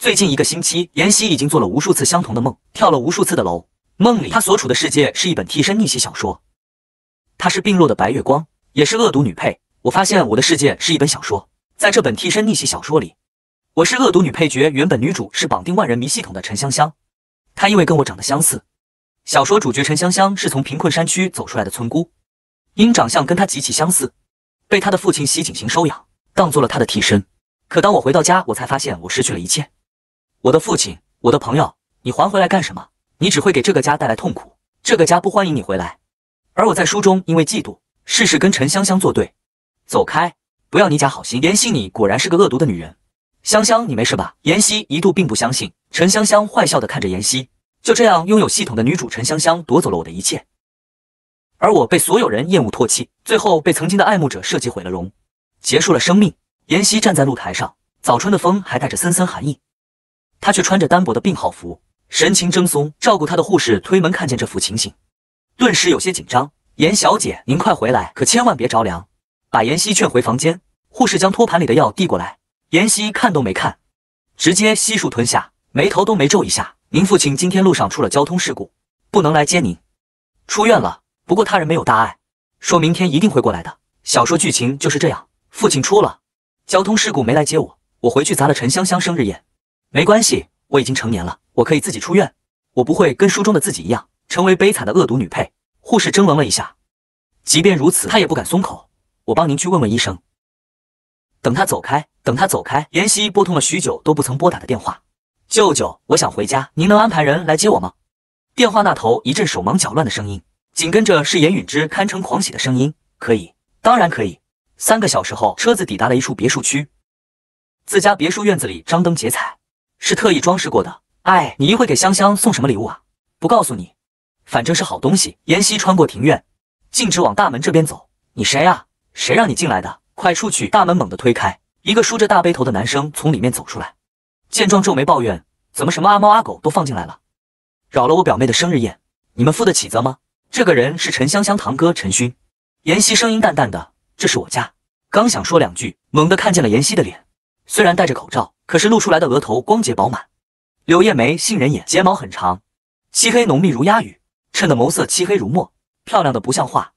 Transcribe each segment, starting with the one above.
最近1个星期，妍希已经做了无数次相同的梦，跳了无数次的楼。梦里，她所处的世界是一本替身逆袭小说。她是病弱的白月光，也是恶毒女配。我发现我的世界是一本小说，在这本替身逆袭小说里，我是恶毒女配角。原本女主是绑定万人迷系统的陈香香，她因为跟我长得相似，小说主角陈香香是从贫困山区走出来的村姑，因长相跟她极其相似，被她的父亲西井行收养，当做了她的替身。可当我回到家，我才发现我失去了一切。我的父亲，我的朋友，你还回来干什么？你只会给这个家带来痛苦，这个家不欢迎你回来。而我在书中因为嫉妒，事事跟陈香香作对。走开，不要你假好心。妍希，你果然是个恶毒的女人。香香，你没事吧？妍希一度并不相信。陈香香坏笑地看着妍希，就这样拥有系统的女主陈香香夺走了我的一切，而我被所有人厌恶唾弃，最后被曾经的爱慕者设计毁了容，结束了生命。妍希站在露台上，早春的风还带着森森寒意，她却穿着单薄的病号服，神情怔忪。照顾她的护士推门看见这副情形，顿时有些紧张。严小姐，您快回来，可千万别着凉。把妍希劝回房间，护士将托盘里的药递过来，妍希看都没看，直接悉数吞下，眉头都没皱一下。您父亲今天路上出了交通事故，不能来接您，出院了。不过他人没有大碍，说明天一定会过来的。小说剧情就是这样，父亲出了交通事故没来接我，我回去砸了陈香香生日宴。没关系，我已经成年了，我可以自己出院，我不会跟书中的自己一样成为悲惨的恶毒女配。护士怔愣了一下，即便如此，她也不敢松口。我帮您去问问医生。等他走开，等他走开。妍希拨通了许久都不曾拨打的电话。舅舅，我想回家，您能安排人来接我吗？电话那头一阵手忙脚乱的声音，紧跟着是严允之堪称狂喜的声音。可以，当然可以。3个小时后，车子抵达了一处别墅区。自家别墅院子里张灯结彩，是特意装饰过的。哎，你一会给香香送什么礼物啊？不告诉你，反正是好东西。妍希穿过庭院，径直往大门这边走。你谁啊？谁让你进来的？快出去！大门猛地推开，一个梳着大背头的男生从里面走出来。见状皱眉抱怨：怎么什么阿猫阿狗都放进来了，扰了我表妹的生日宴，你们负得起责吗？这个人是陈香香堂哥陈勋。妍希声音淡淡的：这是我家。刚想说2句，猛地看见了妍希的脸，虽然戴着口罩，可是露出来的额头光洁饱满，柳叶眉，杏仁眼，睫毛很长，漆黑浓密如鸦羽，衬得眸色漆黑如墨，漂亮的不像话。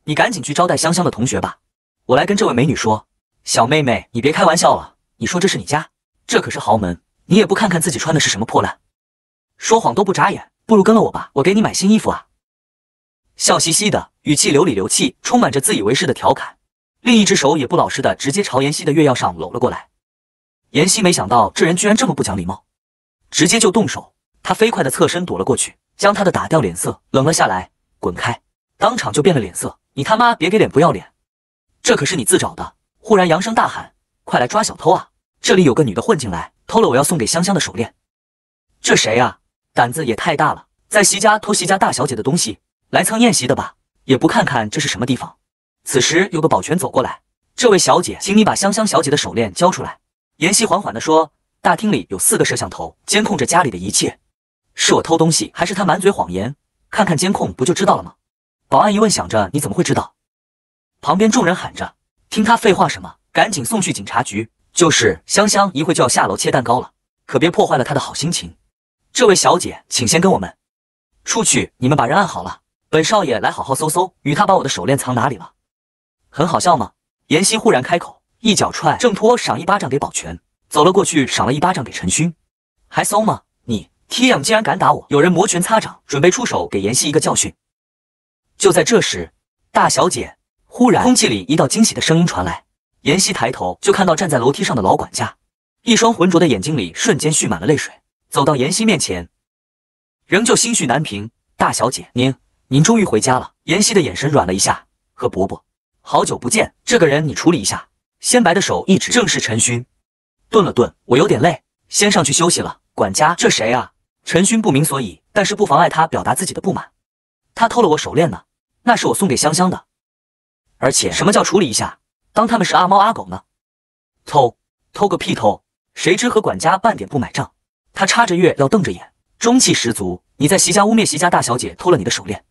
你赶紧去招待香香的同学吧，我来跟这位美女说。小妹妹，你别开玩笑了，你说这是你家，这可是豪门，你也不看看自己穿的是什么破烂，说谎都不眨眼，不如跟了我吧，我给你买新衣服啊。笑嘻嘻的，语气流里流气，充满着自以为是的调侃，另一只手也不老实的直接朝妍希的月药上搂了过来。妍希没想到这人居然这么不讲礼貌，直接就动手，她飞快的侧身躲了过去，将他的打掉脸色冷了下来。滚开！当场就变了脸色，你他妈别给脸不要脸，这可是你自找的。忽然扬声大喊：快来抓小偷啊，这里有个女的混进来，偷了我要送给香香的手链。这谁啊？胆子也太大了，在席家偷席家大小姐的东西，来蹭宴席的吧，也不看看这是什么地方。此时有个保全走过来，这位小姐，请你把香香小姐的手链交出来。妍希缓缓地说，大厅里有4个摄像头监控着家里的一切，是我偷东西还是他满嘴谎言？看看监控不就知道了吗？保安一问，想着你怎么会知道？旁边众人喊着，听他废话什么，赶紧送去警察局。就是香香一会就要下楼切蛋糕了，可别破坏了她的好心情。这位小姐，请先跟我们出去，你们把人按好了，本少爷来好好搜搜，与他把我的手链藏哪里了。很好笑吗？妍希忽然开口，一脚踹郑托，赏1巴掌给保全，走了过去，赏了1巴掌给陈勋。还搜吗？你T M竟然敢打我！有人摩拳擦掌，准备出手给妍希一个教训。就在这时，大小姐，忽然空气里一道惊喜的声音传来。妍希抬头就看到站在楼梯上的老管家，一双浑浊的眼睛里瞬间蓄满了泪水，走到妍希面前，仍旧心绪难平。大小姐，您终于回家了。妍希的眼神软了一下，和伯伯好久不见，这个人你处理一下。鲜白的手一指，正是陈勋。顿了顿，我有点累，先上去休息了。管家，这谁啊？陈勋不明所以，但是不妨碍他表达自己的不满。他偷了我手链呢，那是我送给香香的。而且什么叫处理一下？当他们是阿猫阿狗呢？偷个屁偷！谁知和管家半点不买账，他插着月要瞪着眼，中气十足。你在席家污蔑席家大小姐偷了你的手链，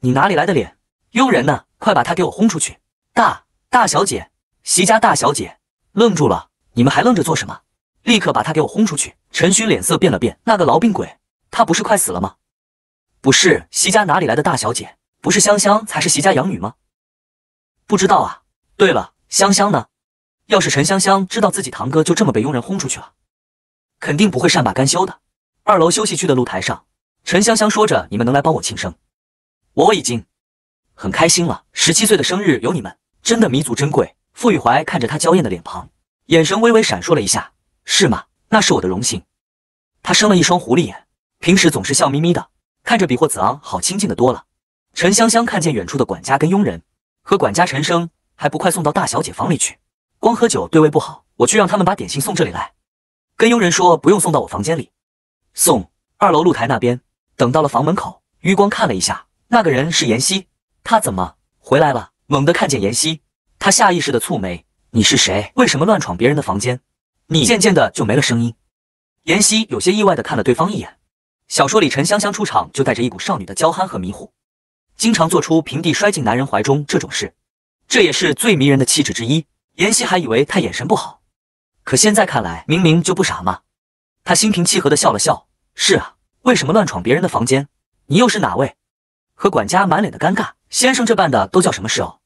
你哪里来的脸？佣人呢？快把他给我轰出去！大小姐，席家大小姐，愣住了，你们还愣着做什么？立刻把他给我轰出去。陈勋脸色变了变，那个痨病鬼，他不是快死了吗？不是，席家哪里来的大小姐？不是香香才是席家养女吗？不知道啊。对了，香香呢？要是陈香香知道自己堂哥就这么被佣人轰出去了，肯定不会善罢甘休的。2楼休息区的露台上，陈香香说着：“你们能来帮我庆生，我已经很开心了。17岁的生日有你们，真的弥足珍贵。”傅雨怀看着他娇艳的脸庞，眼神微微闪烁了一下。是吗？那是我的荣幸。他生了一双狐狸眼，平时总是笑眯眯的，看着比霍子昂好亲近的多了。陈香香看见远处的管家跟佣人，和管家陈生还不快送到大小姐房里去，光喝酒对胃不好，我去让他们把点心送这里来。跟佣人说不用送到我房间里，送2楼露台那边。等到了房门口，余光看了一下，那个人是妍希。他怎么回来了？猛地看见妍希，他下意识的蹙眉：“你是谁？为什么乱闯别人的房间？”你渐渐的就没了声音。妍希有些意外的看了对方一眼。小说里陈香香出场就带着一股少女的娇憨和迷糊，经常做出平地摔进男人怀中这种事，这也是最迷人的气质之一。妍希还以为他眼神不好，可现在看来明明就不傻嘛。他心平气和的笑了笑：“是啊，为什么乱闯别人的房间？你又是哪位？”和管家满脸的尴尬：“先生这般的都叫什么事哦？”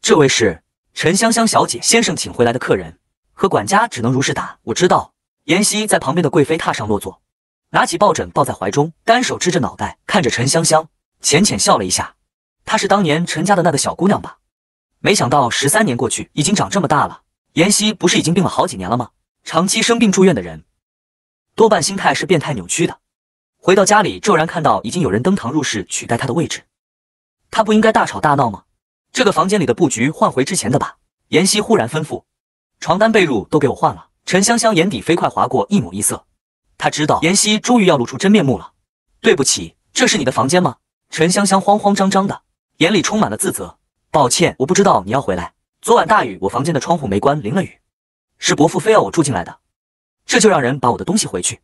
这位是陈香香小姐，先生请回来的客人。和管家只能如实答：“我知道。”妍希在旁边的贵妃榻上落座，拿起抱枕抱在怀中，单手支着脑袋，看着陈香香，浅浅笑了一下。她是当年陈家的那个小姑娘吧？没想到13年过去，已经长这么大了。妍希不是已经病了好几年了吗？长期生病住院的人，多半心态是变态扭曲的。回到家里，骤然看到已经有人登堂入室取代她的位置，她不应该大吵大闹吗？这个房间里的布局换回之前的吧。妍希忽然吩咐：“床单被褥都给我换了。”陈香香眼底飞快划过一抹异色，她知道妍希终于要露出真面目了。“对不起，这是你的房间吗？”陈香香慌慌张张的，眼里充满了自责。“抱歉，我不知道你要回来。昨晚大雨，我房间的窗户没关，淋了雨。是伯父非要我住进来的，这就让人把我的东西回去。”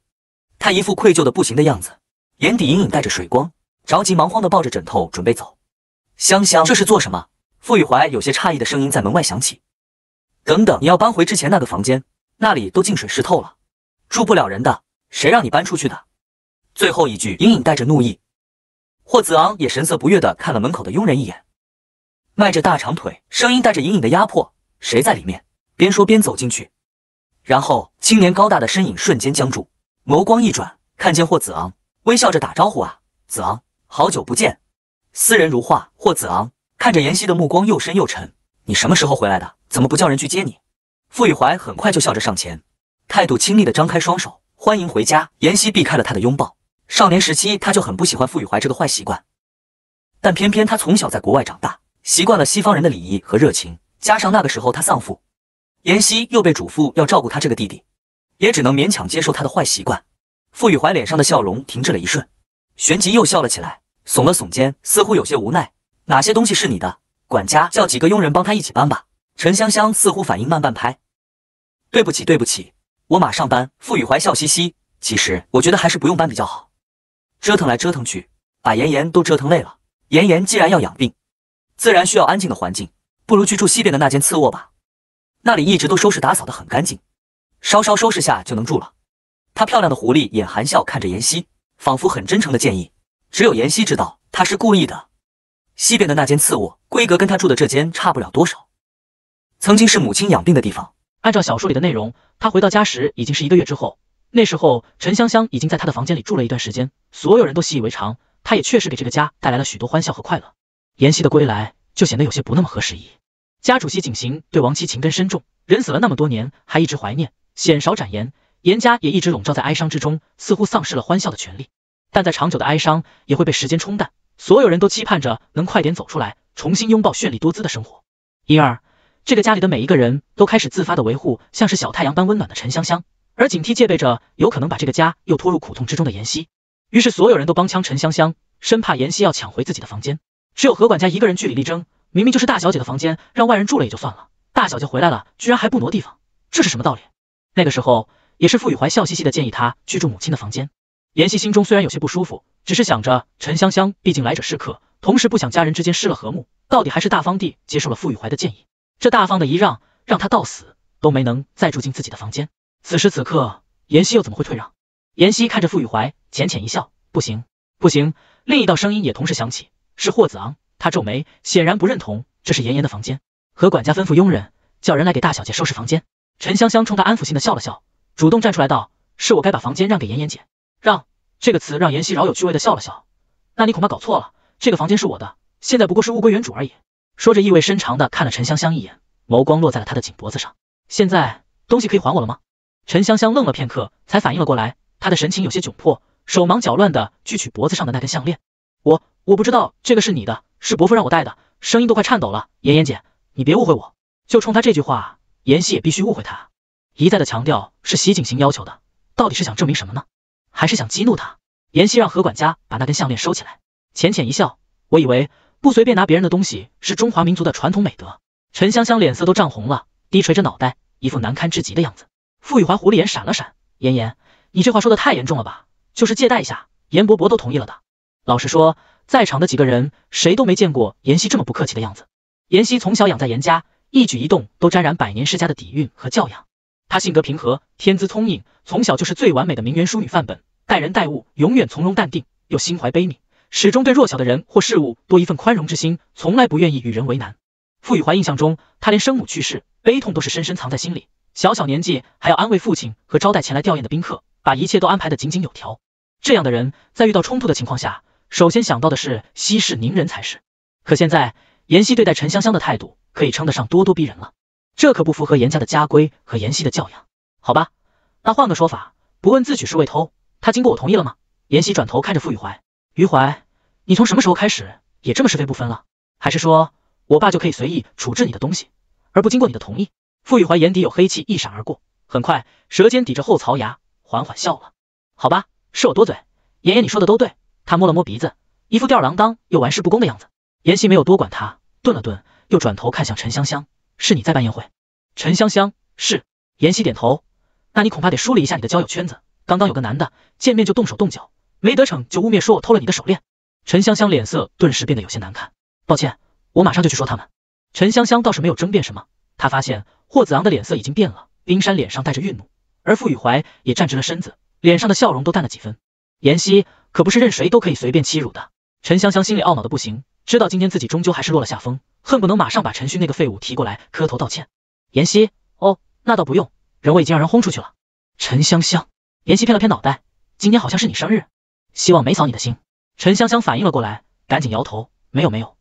她一副愧疚的不行的样子，眼底隐隐带着水光，着急忙慌的抱着枕头准备走。“香香，这是做什么？”傅雨怀有些诧异的声音在门外响起。“等等，你要搬回之前那个房间？那里都进水湿透了，住不了人的，谁让你搬出去的？”最后一句隐隐带着怒意。霍子昂也神色不悦地看了门口的佣人一眼，迈着大长腿，声音带着隐隐的压迫：“谁在里面？”边说边走进去。然后青年高大的身影瞬间僵住，眸光一转，看见霍子昂，微笑着打招呼：“啊，子昂，好久不见。”斯人如画。霍子昂看着妍希的目光又深又沉：“你什么时候回来的？怎么不叫人去接你？”傅雨怀很快就笑着上前，态度亲昵地张开双手，欢迎回家。妍希避开了他的拥抱。少年时期他就很不喜欢傅雨怀这个坏习惯，但偏偏他从小在国外长大，习惯了西方人的礼仪和热情，加上那个时候他丧父，妍希又被嘱咐要照顾他这个弟弟，也只能勉强接受他的坏习惯。傅雨怀脸上的笑容停滞了一瞬，旋即又笑了起来，耸了耸肩，似乎有些无奈：“哪些东西是你的？管家叫几个佣人帮他一起搬吧。”陈香香似乎反应慢半拍：“对不起，对不起，我马上搬。”傅雨怀笑嘻嘻：“其实我觉得还是不用搬比较好，折腾来折腾去，把妍妍都折腾累了。妍妍既然要养病，自然需要安静的环境，不如去住西边的那间次卧吧，那里一直都收拾打扫得很干净，稍稍收拾下就能住了。”他漂亮的狐狸眼含笑看着妍希，仿佛很真诚的建议。只有妍希知道他是故意的。西边的那间次卧规格跟他住的这间差不了多少，曾经是母亲养病的地方。按照小说里的内容，他回到家时已经是1个月之后。那时候陈香香已经在他的房间里住了一段时间，所有人都习以为常，他也确实给这个家带来了许多欢笑和快乐。妍希的归来就显得有些不那么合时宜。家主席景行对亡妻情根深重，人死了那么多年还一直怀念，鲜少展颜，严家也一直笼罩在哀伤之中，似乎丧失了欢笑的权利。但在长久的哀伤也会被时间冲淡，所有人都期盼着能快点走出来，重新拥抱绚丽多姿的生活。这个家里的每一个人都开始自发的维护像是小太阳般温暖的陈香香，而警惕戒备着有可能把这个家又拖入苦痛之中的妍希。于是所有人都帮腔陈香香，生怕妍希要抢回自己的房间。只有何管家一个人据理力争，明明就是大小姐的房间，让外人住了也就算了，大小姐回来了居然还不挪地方，这是什么道理？那个时候也是傅雨怀笑嘻嘻的建议他去住母亲的房间。妍希心中虽然有些不舒服，只是想着陈香香毕竟来者是客，同时不想家人之间失了和睦，到底还是大方地接受了傅雨怀的建议。这大方的一让，让他到死都没能再住进自己的房间。此时此刻，妍希又怎么会退让？妍希看着傅雨怀，浅浅一笑，不行，不行。另一道声音也同时响起，是霍子昂。他皱眉，显然不认同。这是妍妍的房间，和管家吩咐佣人叫人来给大小姐收拾房间。陈香香冲他安抚性的笑了笑，主动站出来道：“是我该把房间让给妍妍姐。”让这个词让妍希饶有趣味的笑了笑。那你恐怕搞错了，这个房间是我的，现在不过是物归原主而已。说着意味深长的看了陈香香一眼，眸光落在了她的颈脖子上。现在东西可以还我了吗？陈香香愣了片刻，才反应了过来，她的神情有些窘迫，手忙脚乱的锯取脖子上的那根项链。我不知道这个是你的，是伯父让我戴的，声音都快颤抖了。妍妍姐，你别误会我。就冲他这句话，妍希也必须误会他。一再的强调是袭警行要求的，到底是想证明什么呢？还是想激怒他？妍希让何管家把那根项链收起来，浅浅一笑，我以为不随便拿别人的东西是中华民族的传统美德。陈香香脸色都涨红了，低垂着脑袋，一副难堪至极的样子。傅雨怀狐狸眼闪了闪，妍妍，你这话说的太严重了吧？就是借贷一下，严伯伯都同意了的。老实说，在场的几个人谁都没见过妍希这么不客气的样子。妍希从小养在严家，一举一动都沾染百年世家的底蕴和教养。她性格平和，天资聪颖，从小就是最完美的名媛淑女范本，待人待物永远从容淡定，又心怀悲悯，始终对弱小的人或事物多一份宽容之心，从来不愿意与人为难。傅雨怀印象中，他连生母去世，悲痛都是深深藏在心里，小小年纪还要安慰父亲和招待前来吊唁的宾客，把一切都安排得井井有条。这样的人在遇到冲突的情况下，首先想到的是息事宁人才是。可现在妍希对待陈香香的态度可以称得上咄咄逼人了，这可不符合严家的家规和妍希的教养。好吧，那换个说法，不问自取是未偷，他经过我同意了吗？妍希转头看着傅雨怀，雨怀，你从什么时候开始也这么是非不分了？还是说我爸就可以随意处置你的东西，而不经过你的同意？傅雨怀眼底有黑气一闪而过，很快舌尖抵着后槽牙，缓缓笑了。好吧，是我多嘴，妍妍你说的都对。他摸了摸鼻子，一副吊儿郎当又玩世不恭的样子。妍希没有多管他，顿了顿，又转头看向陈香香，是你在办宴会？陈香香，是。妍希点头，那你恐怕得梳理一下你的交友圈子，刚刚有个男的见面就动手动脚，没得逞就污蔑说我偷了你的手链。陈香香脸色顿时变得有些难看，抱歉，我马上就去说他们。陈香香倒是没有争辩什么，她发现霍子昂的脸色已经变了，冰山脸上带着愠怒，而傅雨怀也站直了身子，脸上的笑容都淡了几分。妍希可不是任谁都可以随便欺辱的。陈香香心里懊恼的不行，知道今天自己终究还是落了下风，恨不能马上把陈旭那个废物提过来磕头道歉。妍希，哦，那倒不用，人我已经让人轰出去了。陈香香，妍希偏了偏脑袋，今天好像是你生日，希望没扫你的心。陈香香反应了过来，赶紧摇头，没有没有，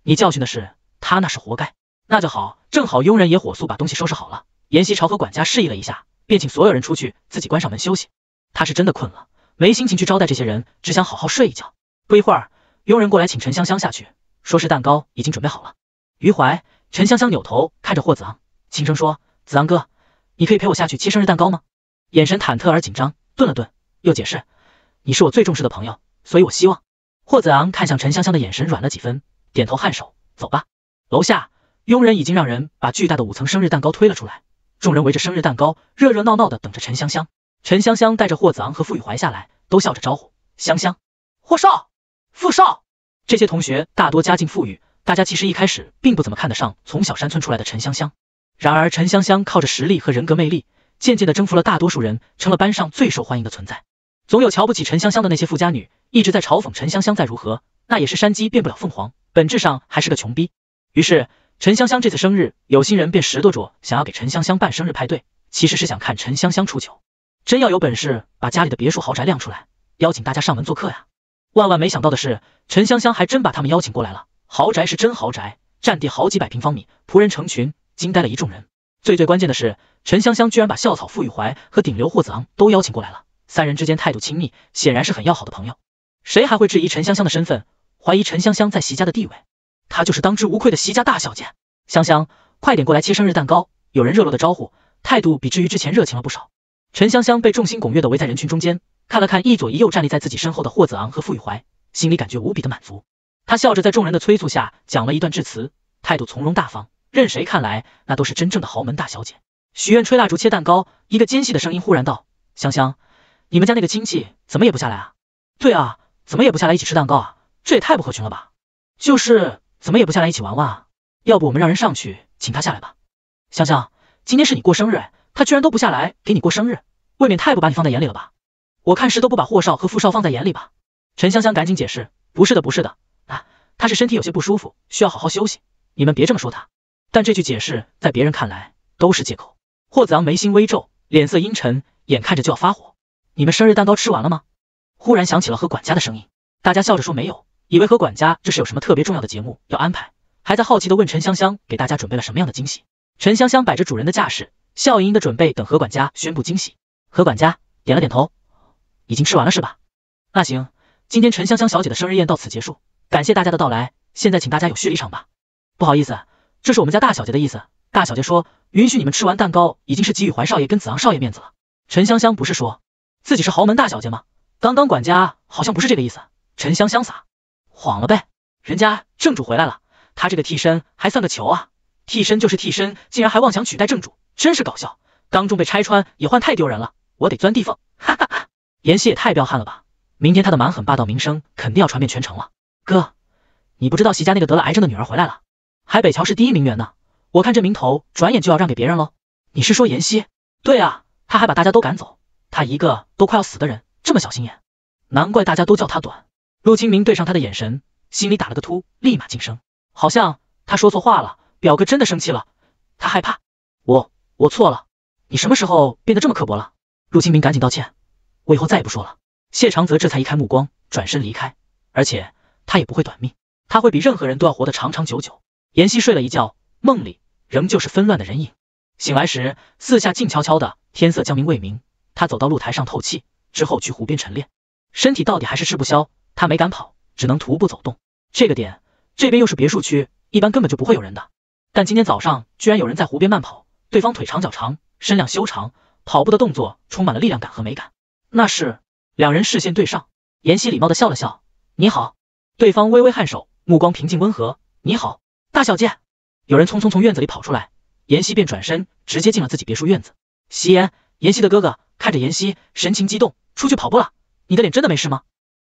你教训的是他，那是活该。那就好，正好佣人也火速把东西收拾好了。妍希朝和管家示意了一下，便请所有人出去，自己关上门休息。他是真的困了，没心情去招待这些人，只想好好睡一觉。不一会儿，佣人过来请陈香香下去，说是蛋糕已经准备好了。余怀，陈香香扭头看着霍子昂，轻声说：“子昂哥，你可以陪我下去切生日蛋糕吗？”眼神忐忑而紧张，顿了顿，又解释：“你是我最重视的朋友，所以我希望。”霍子昂看向陈香香的眼神软了几分，点头颔首：“走吧。”楼下，佣人已经让人把巨大的5层生日蛋糕推了出来，众人围着生日蛋糕，热热闹闹的等着陈香香。陈香香带着霍子昂和傅雨怀下来，都笑着招呼：“香香、霍少、傅少。”这些同学大多家境富裕，大家其实一开始并不怎么看得上从小山村出来的陈香香。然而陈香香靠着实力和人格魅力，渐渐的征服了大多数人，成了班上最受欢迎的存在。总有瞧不起陈香香的那些富家女，一直在嘲讽陈香香再如何，那也是山鸡变不了凤凰，本质上还是个穷逼。于是陈香香这次生日，有心人便10多桌想要给陈香香办生日派对，其实是想看陈香香出糗。真要有本事把家里的别墅豪宅亮出来，邀请大家上门做客呀。万万没想到的是，陈香香还真把他们邀请过来了。豪宅是真豪宅，占地好几百平方米，仆人成群，惊呆了一众人。最关键的是，陈香香居然把校草傅雨怀和顶流霍子昂都邀请过来了，三人之间态度亲密，显然是很要好的朋友。谁还会质疑陈香香的身份，怀疑陈香香在席家的地位？她就是当之无愧的席家大小姐。香香，快点过来切生日蛋糕！有人热络的招呼，态度比之于之前热情了不少。陈香香被众星拱月的围在人群中间，看了看一左一右站立在自己身后的霍子昂和傅雨怀，心里感觉无比的满足。他笑着在众人的催促下讲了一段致辞，态度从容大方，任谁看来那都是真正的豪门大小姐。许愿吹蜡烛切蛋糕，一个尖细的声音忽然道：“香香，你们家那个亲戚怎么也不下来啊？”“对啊，怎么也不下来一起吃蛋糕啊？这也太不合群了吧？”“就是怎么也不下来一起玩玩啊？要不我们让人上去请他下来吧。”“香香，今天是你过生日，他居然都不下来给你过生日，未免太不把你放在眼里了吧？我看是都不把霍少和傅少放在眼里吧？陈香香赶紧解释，不是的，不是的，他是身体有些不舒服，需要好好休息，你们别这么说他。但这句解释在别人看来都是借口。霍子昂眉心微皱，脸色阴沉，眼看着就要发火。你们生日蛋糕吃完了吗？忽然响起了何管家的声音，大家笑着说没有，以为何管家这是有什么特别重要的节目要安排，还在好奇地问陈香香给大家准备了什么样的惊喜。陈香香摆着主人的架势，笑盈盈的准备等何管家宣布惊喜。何管家点了点头，已经吃完了是吧？那行，今天陈香香小姐的生日宴到此结束，感谢大家的到来，现在请大家有序离场吧。不好意思，这是我们家大小姐的意思，大小姐说允许你们吃完蛋糕，已经是给予怀少爷跟子昂少爷面子了。陈香香不是说自己是豪门大小姐吗？刚刚管家好像不是这个意思。陈香香撒谎了呗，人家正主回来了，他这个替身还算个球啊，替身就是替身，竟然还妄想取代正主，真是搞笑。当众被拆穿也换太丢人了，我得钻地缝，哈哈哈。妍希也太彪悍了吧，明天他的蛮狠霸道名声肯定要传遍全城了。哥，你不知道席家那个得了癌症的女儿回来了，还北乔市第1名媛呢，我看这名头转眼就要让给别人喽。你是说妍希？对啊，他还把大家都赶走，他一个都快要死的人这么小心眼，难怪大家都叫他短。陆清明对上他的眼神，心里打了个突，立马噤声，好像他说错话了，表哥真的生气了，他害怕。我错了，你什么时候变得这么刻薄了？陆清明赶紧道歉，我以后再也不说了。谢长泽这才移开目光，转身离开，而且他也不会短命，他会比任何人都要活得长长久久。妍希睡了一觉，梦里仍旧是纷乱的人影。醒来时，四下静悄悄的，天色将明未明。他走到露台上透气，之后去湖边晨练。身体到底还是吃不消，他没敢跑，只能徒步走动。这个点，这边又是别墅区，一般根本就不会有人的。但今天早上居然有人在湖边慢跑，对方腿长脚长，身量修长，跑步的动作充满了力量感和美感。那是两人视线对上，妍希礼貌地笑了笑，你好。对方微微颔首，目光平静温和，你好，大小姐。有人匆匆从院子里跑出来，妍希便转身直接进了自己别墅院子。席妍，妍希的哥哥看着妍希，神情激动，出去跑步了，你的脸真的没事吗？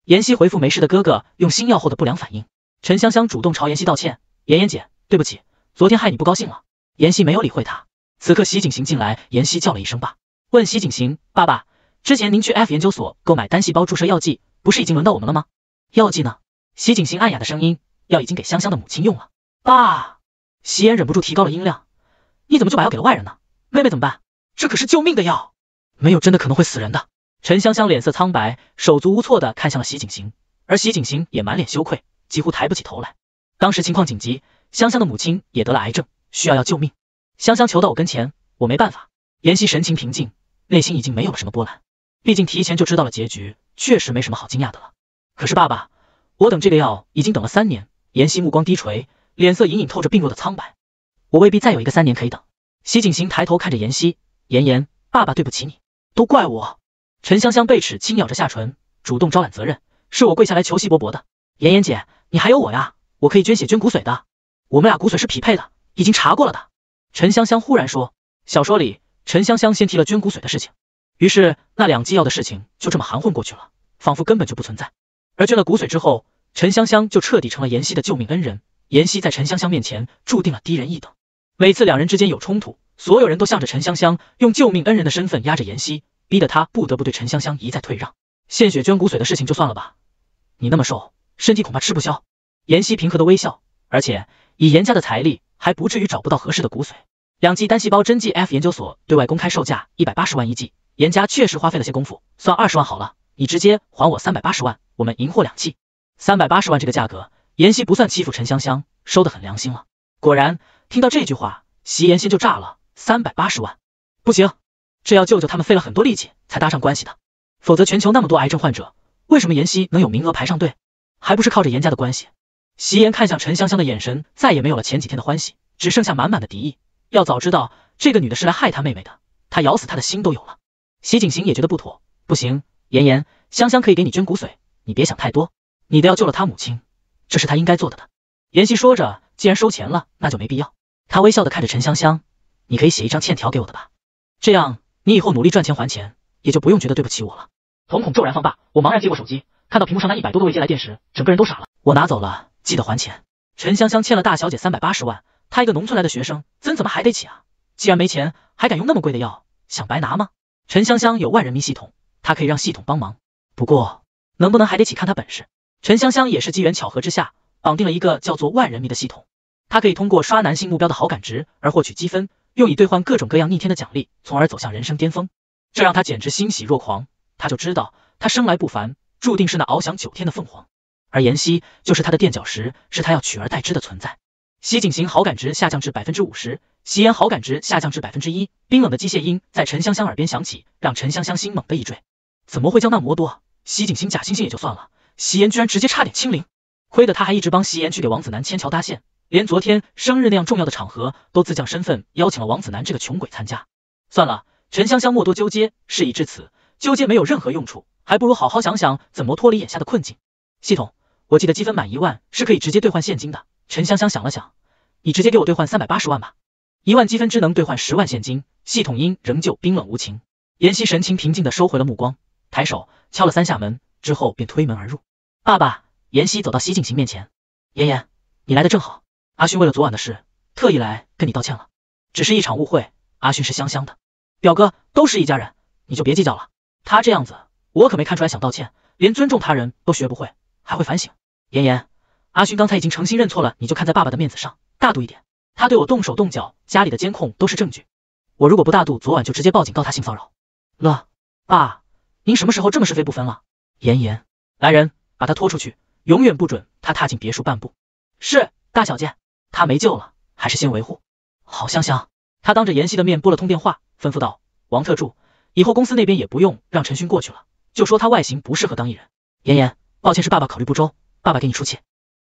妍希回复没事的哥哥用新药后的不良反应。陈香香主动朝妍希道歉，妍妍姐，对不起，昨天害你不高兴了。妍希没有理会他。此刻席景行进来，妍希叫了一声爸，问席景行，爸爸，之前您去 F 研究所购买单细胞注射药剂，不是已经轮到我们了吗？药剂呢？席景行暗哑的声音，药已经给香香的母亲用了。爸，席妍忍不住提高了音量，你怎么就把药给了外人呢？妹妹怎么办？这可是救命的药，没有真的可能会死人的。陈香香脸色苍白，手足无措的看向了席景行，而席景行也满脸羞愧，几乎抬不起头来。当时情况紧急，香香的母亲也得了癌症，需要药救命。香香求到我跟前，我没办法。妍希神情平静，内心已经没有了什么波澜，毕竟提前就知道了结局，确实没什么好惊讶的了。可是爸爸，我等这个药已经等了3年。妍希目光低垂，脸色隐隐透着病弱的苍白。我未必再有一个3年可以等。席景行抬头看着妍希，妍妍，爸爸对不起你，都怪我。陈香香贝齿轻咬着下唇，主动招揽责任，是我跪下来求席伯伯的。妍妍姐，你还有我呀，我可以捐血捐骨髓的，我们俩骨髓是匹配的，已经查过了的。陈香香忽然说，小说里陈香香先提了捐骨髓的事情，于是那2剂药的事情就这么含混过去了，仿佛根本就不存在。而捐了骨髓之后，陈香香就彻底成了妍希的救命恩人，妍希在陈香香面前注定了低人一等。每次两人之间有冲突，所有人都向着陈香香，用救命恩人的身份压着妍希，逼得她不得不对陈香香一再退让。献血捐骨髓的事情就算了吧，你那么瘦，身体恐怕吃不消。妍希平和的微笑，而且以严家的财力还不至于找不到合适的骨髓。2剂单细胞针剂 F 研究所对外公开售价180万1剂，严家确实花费了些功夫，算20万好了，你直接还我380万，我们赢货2剂。380万这个价格，妍希不算欺负陈香香，收得很良心了。果然，听到这句话，席妍先就炸了，380万，不行，这要救救他们费了很多力气才搭上关系的，否则全球那么多癌症患者，为什么妍希能有名额排上队？还不是靠着严家的关系。席妍看向陈香香的眼神再也没有了前几天的欢喜，只剩下满满的敌意。要早知道这个女的是来害他妹妹的，他咬死她的心都有了。席景行也觉得不妥，不行，妍妍，香香可以给你捐骨髓，你别想太多，你的要救了她母亲，这是她应该做的。妍希说着，既然收钱了，那就没必要。他微笑的看着陈香香，你可以写一张欠条给我的吧，这样你以后努力赚钱还钱，也就不用觉得对不起我了。瞳孔骤然放大，我茫然接过手机，看到屏幕上那100多个未接来电时，整个人都傻了。我拿走了，记得还钱。陈香香欠了大小姐380万，她一个农村来的学生，怎么还得起啊？既然没钱，还敢用那么贵的药，想白拿吗？陈香香有万人迷系统，她可以让系统帮忙，不过能不能还得起看她本事。陈香香也是机缘巧合之下绑定了一个叫做万人迷的系统，她可以通过刷男性目标的好感值而获取积分，用以兑换各种各样逆天的奖励，从而走向人生巅峰。这让她简直欣喜若狂，她就知道她生来不凡，注定是那翱翔9天的凤凰，而妍希就是她的垫脚石，是她要取而代之的存在。西井行好感值下降至 50%， 席妍好感值下降至 1%， 冰冷的机械音在陈香香耳边响起，让陈香香心猛地一坠。怎么会降那么多？西井行假惺惺也就算了，席妍居然直接差点清零，亏得他还一直帮席妍去给王子楠牵桥搭线，连昨天生日那样重要的场合都自降身份邀请了王子楠这个穷鬼参加。算了，陈香香莫多纠结，事已至此，纠结没有任何用处，还不如好好想想怎么脱离眼下的困境。系统，我记得积分满1万是可以直接兑换现金的。陈香香想了想，你直接给我兑换380万吧，1万积分只能兑换10万现金。系统音仍旧冰冷无情。妍希神情平静地收回了目光，抬手敲了3下门，之后便推门而入。爸爸。妍希走到西井行面前，妍妍，你来的正好，阿勋为了昨晚的事特意来跟你道歉了，只是一场误会，阿勋是香香的表哥，都是一家人，你就别计较了。他这样子我可没看出来想道歉，连尊重他人都学不会，还会反省。妍妍，阿勋刚才已经诚心认错了，你就看在爸爸的面子上大度一点，他对我动手动脚，家里的监控都是证据，我如果不大度，昨晚就直接报警告他性骚扰了。爸，您什么时候这么是非不分了？妍妍，来人，把他拖出去，永远不准他踏进别墅半步。是，大小姐。他没救了，还是先维护好香香。他当着妍希的面拨了通电话，吩咐道，王特助，以后公司那边也不用让陈勋过去了，就说他外形不适合当艺人。妍妍，抱歉是爸爸考虑不周，爸爸给你出气，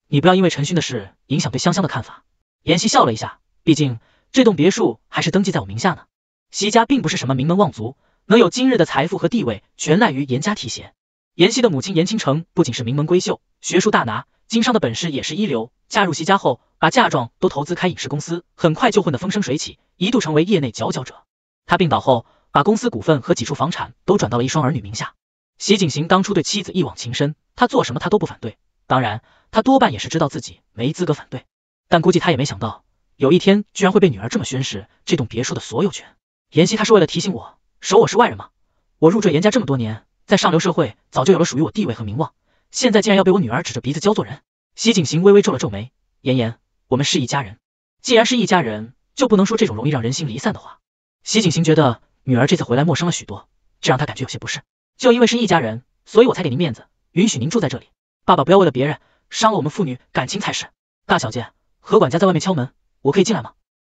你不要因为陈勋的事影响对香香的看法。妍希笑了一下，毕竟这栋别墅还是登记在我名下呢。席家并不是什么名门望族，能有今日的财富和地位，全赖于严家提携。妍希的母亲严倾城不仅是名门闺秀，学术大拿，经商的本事也是一流。嫁入席家后，把嫁妆都投资开影视公司，很快就混得风生水起，一度成为业内佼佼者。他病倒后，把公司股份和几处房产都转到了一双儿女名下。席景行当初对妻子一往情深，他做什么他都不反对，当然他多半也是知道自己没资格反对，但估计他也没想到有一天居然会被女儿这么宣示这栋别墅的所有权。妍希他是为了提醒我，手我是外人嘛，我入赘严家这么多年，在上流社会早就有了属于我地位和名望，现在竟然要被我女儿指着鼻子教做人。席景行微微皱了皱眉，妍妍，我们是一家人，既然是一家人，就不能说这种容易让人心离散的话。席景行觉得女儿这次回来陌生了许多，这让他感觉有些不适。就因为是一家人，所以我才给您面子，允许您住在这里。爸爸不要为了别人伤了我们父女感情才是。大小姐，何管家在外面敲门，我可以进来吗？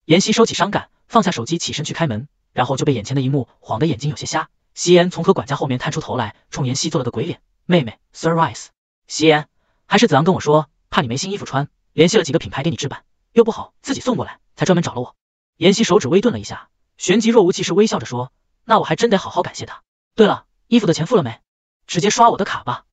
妍希收起伤感，放下手机起身去开门，然后就被眼前的一幕晃得眼睛有些瞎。席妍从何管家后面探出头来，冲妍希做了个鬼脸，妹妹 Surprise。 席妍，还是子昂跟我说怕你没新衣服穿，联系了几个品牌给你置办，又不好自己送过来，才专门找了我。妍希手指微顿了一下，旋即若无其事微笑着说，那我还真得好好感谢他。对了，衣服的钱付了没？直接刷我的卡吧。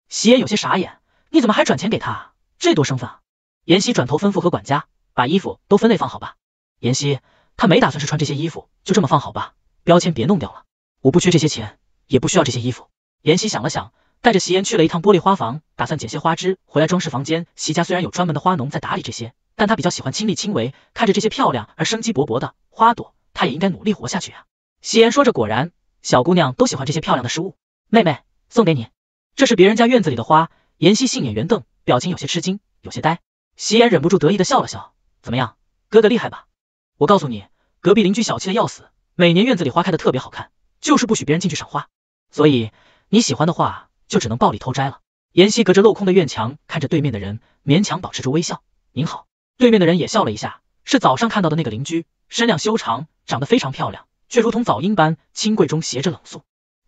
席妍有些傻眼，你怎么还转钱给他？这多生分啊。妍希转头吩咐何管家把衣服都分类放好吧。妍希，他没打算是穿这些衣服，就这么放好吧，标签别弄掉了。我不缺这些钱，也不需要这些衣服。妍希想了想，带着席妍去了一趟玻璃花房，打算捡些花枝回来装饰房间。席家虽然有专门的花农在打理这些，但他比较喜欢亲力亲为，看着这些漂亮而生机勃勃的花朵，他也应该努力活下去啊。席妍说着，果然小姑娘都喜欢这些漂亮的事物。妹妹，送给你，这是别人家院子里的花。妍希杏眼圆瞪，表情有些吃惊，有些呆。席妍忍不住得意的笑了笑，怎么样，哥哥厉害吧？我告诉你，隔壁邻居小气的要死，每年院子里花开的特别好看，就是不许别人进去赏花，所以你喜欢的话就只能暴力偷摘了。妍希隔着镂空的院墙看着对面的人，勉强保持住微笑。您好。对面的人也笑了一下，是早上看到的那个邻居，身量修长，长得非常漂亮，却如同早樱般清贵中携着冷肃。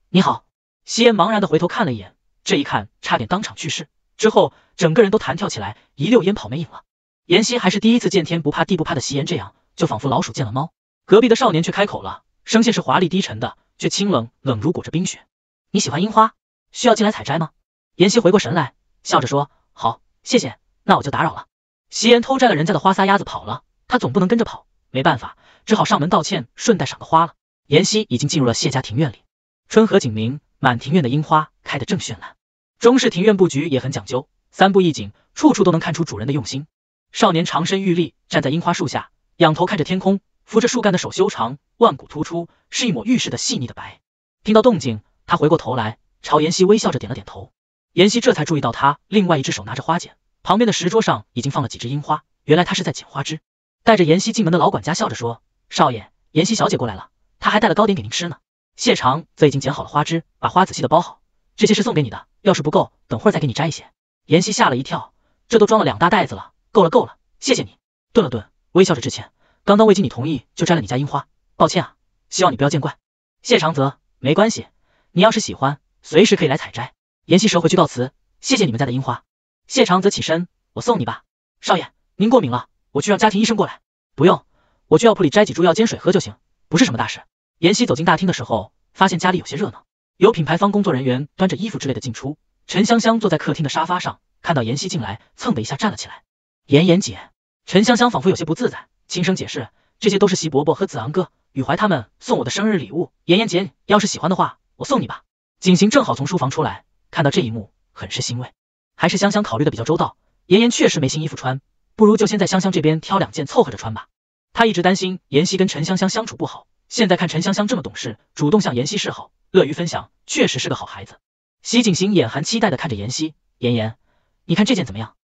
你好。席妍茫然的回头看了一眼，这一看差点当场去世，之后整个人都弹跳起来，一溜烟跑没影了。妍希还是第一次见天不怕地不怕的席妍这样，就仿佛老鼠见了猫。隔壁的少年却开口了，声线是华丽低沉的，却清冷，冷如裹着冰雪。你喜欢樱花，需要进来采摘吗？妍希回过神来，笑着说，好，谢谢，那我就打扰了。席妍偷摘了人家的花撒丫子跑了，他总不能跟着跑，没办法，只好上门道歉，顺带赏个花了。妍希已经进入了谢家庭院里，春和景明，满庭院的樱花开得正绚烂。中式庭院布局也很讲究，3步一景，处处都能看出主人的用心。少年长身玉立，站在樱花树下，仰头看着天空，扶着树干的手修长，腕骨突出，是一抹玉似的细腻的白。听到动静，他回过头来，朝妍希微笑着点了点头。妍希这才注意到他另外一只手拿着花剪，旁边的石桌上已经放了几枝樱花，原来他是在剪花枝。带着妍希进门的老管家笑着说：“少爷，妍希小姐过来了，她还带了糕点给您吃呢。”谢长则已经剪好了花枝，把花仔细的包好，这些是送给你的，要是不够，等会儿再给你摘一些。妍希吓了一跳，这都装了2大袋子了，够了够了，谢谢你。顿了顿，微笑着致歉，刚刚未经你同意就摘了你家樱花，抱歉啊，希望你不要见怪。谢长则：没关系，你要是喜欢，随时可以来采摘。妍希折回去告辞，谢谢你们家的樱花。谢长则起身，我送你吧。少爷，您过敏了，我去让家庭医生过来。不用，我去药铺里摘几株药煎水喝就行，不是什么大事。妍希走进大厅的时候，发现家里有些热闹，有品牌方工作人员端着衣服之类的进出。陈香香坐在客厅的沙发上，看到妍希进来，蹭的一下站了起来。妍妍姐。陈香香仿佛有些不自在，轻声解释，这些都是席伯伯和子昂哥、雨怀他们送我的生日礼物，妍妍姐要是喜欢的话，我送你吧。景行正好从书房出来，看到这一幕，很是欣慰。还是香香考虑的比较周到，妍妍确实没新衣服穿，不如就先在香香这边挑2件凑合着穿吧。他一直担心妍希跟陈香香相处不好，现在看陈香香这么懂事，主动向妍希示好，乐于分享，确实是个好孩子。席景行眼含期待的看着妍希，妍妍，你看这件怎么样？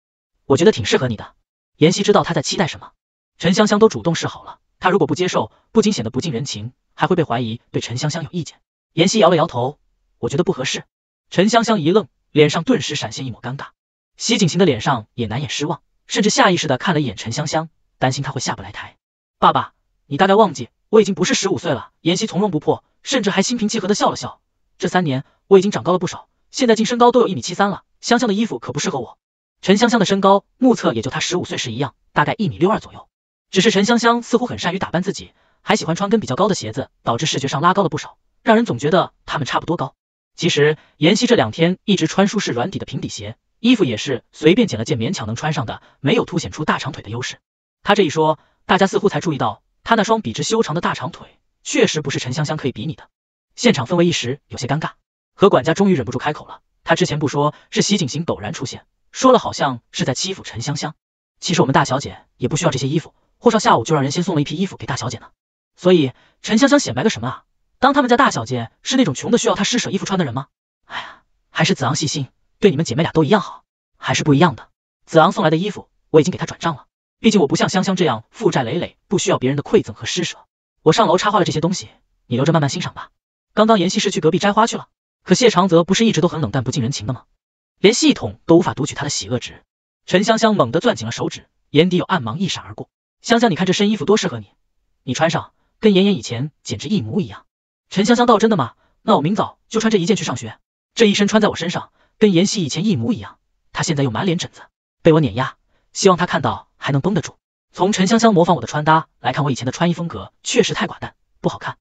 我觉得挺适合你的。妍希知道他在期待什么，陈香香都主动示好了，他如果不接受，不仅显得不近人情，还会被怀疑对陈香香有意见。妍希摇了摇头，我觉得不合适。陈香香一愣，脸上顿时闪现一抹尴尬。席景行的脸上也难掩失望，甚至下意识的看了一眼陈香香，担心她会下不来台。爸爸，你大概忘记我已经不是15岁了。妍希从容不迫，甚至还心平气和的笑了笑。这3年我已经长高了不少，现在净身高都有1.73米了，香香的衣服可不适合我。陈香香的身高目测也就她15岁时一样，大概1.62米左右。只是陈香香似乎很善于打扮自己，还喜欢穿跟比较高的鞋子，导致视觉上拉高了不少，让人总觉得她们差不多高。其实妍希这2天一直穿舒适软底的平底鞋，衣服也是随便捡了件勉强能穿上的，没有凸显出大长腿的优势。她这一说，大家似乎才注意到，她那双笔直修长的大长腿确实不是陈香香可以比拟的。现场氛围一时有些尴尬，何管家终于忍不住开口了，他之前不说是席景行陡然出现，说了好像是在欺负陈香香。其实我们大小姐也不需要这些衣服，霍少下午就让人先送了一批衣服给大小姐呢。所以陈香香显摆个什么啊？当他们家大小姐是那种穷的需要她施舍衣服穿的人吗？哎呀，还是子昂细心，对你们姐妹俩都一样好。还是不一样的，子昂送来的衣服我已经给她转账了，毕竟我不像香香这样负债累累，不需要别人的馈赠和施舍。我上楼插花了这些东西，你留着慢慢欣赏吧。刚刚妍希是去隔壁摘花去了，可谢长泽不是一直都很冷淡不近人情的吗？连系统都无法读取他的喜恶值。陈香香猛地攥紧了手指，眼底有暗芒一闪而过。香香，你看这身衣服多适合你，你穿上跟妍妍以前简直一模一样。陈香香道：真的吗？那我明早就穿这一件去上学。这一身穿在我身上，跟妍希以前一模一样。她现在又满脸疹子，被我碾压，希望她看到还能绷得住。从陈香香模仿我的穿搭来看，我以前的穿衣风格确实太寡淡，不好看。